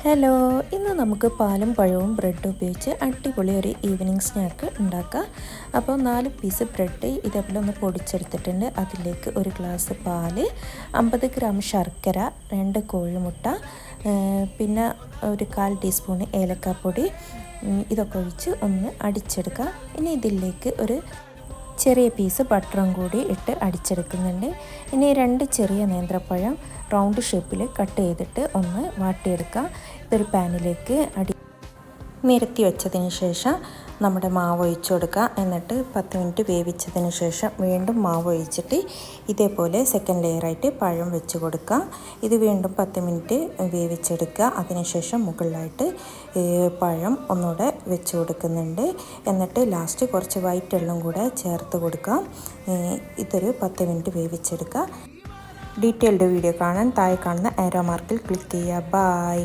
Hello, ഇന്ന് നമുക്ക് പാലും പഴവും ബ്രെഡും ഉപയോഗിച്ച് അടിപൊളി ഒരു ഈവനിങ് സ്നാക്ക് ഉണ്ടാക്കാം. അപ്പോൾ 4 പീസ് ബ്രെഡ് ഇതേപോലെ ഒന്ന് പൊടിച്ചെടുത്തിട്ടുണ്ട്. അതിലേക്ക് ഒരു ഗ്ലാസ് പാല്, 50 ഗ്രാം ശർക്കര, 2 കോഴിമുട്ട, പിന്നെ ഒരു 1/4 ടീസ്പൂൺ ഏലക്കാപ്പൊടി, ഇതൊക്കെ ഒഴിച്ച് ഒന്ന് അടിച്ചെടുക്കുക. ഇനി ഇതിലേക്ക് ഒരു ചെറിയ പീസ് ബട്ടറും കൂടി ഇട്ട് അടിച്ചെടുക്കുന്നുണ്ട്. ഇനി 2 ചെറിയ നേന്ത്രപ്പഴം റൗണ്ട് ഷേപ്പിൽ കട്ട് ചെയ്തിട്ട് ഒന്ന് വാട്ടിയെടുക്കുക. ഇതൊരു പാനിലേക്ക് നിരത്തി വെച്ചതിന് ശേഷം നമ്മുടെ മാവ് ഒഴിച്ചു കൊടുക്കുക. എന്നിട്ട് 10 മിനിറ്റ് വേവിച്ചതിന് ശേഷം വീണ്ടും മാവ് ഒഴിച്ചിട്ട് ഇതേപോലെ സെക്കൻഡ് ലെയറായിട്ട് പഴം വെച്ച് കൊടുക്കുക. ഇത് വീണ്ടും 10 മിനിറ്റ് വേവിച്ചെടുക്കുക. അതിനുശേഷം മുകളിലായിട്ട് പഴം ഒന്നുകൂടെ വെച്ച് കൊടുക്കുന്നുണ്ട്. എന്നിട്ട് ലാസ്റ്റ് കുറച്ച് വൈറ്റ് വെള്ളം കൂടെ ചേർത്ത് കൊടുക്കുക. ഇതൊരു 10 മിനിറ്റ് വേവിച്ചെടുക്കുക. ഡീറ്റെയിൽഡ് വീഡിയോ കാണാൻ താഴെ കാണുന്ന ആരോ മാർക്കിൽ ക്ലിക്ക് ചെയ്യുക. ബൈ.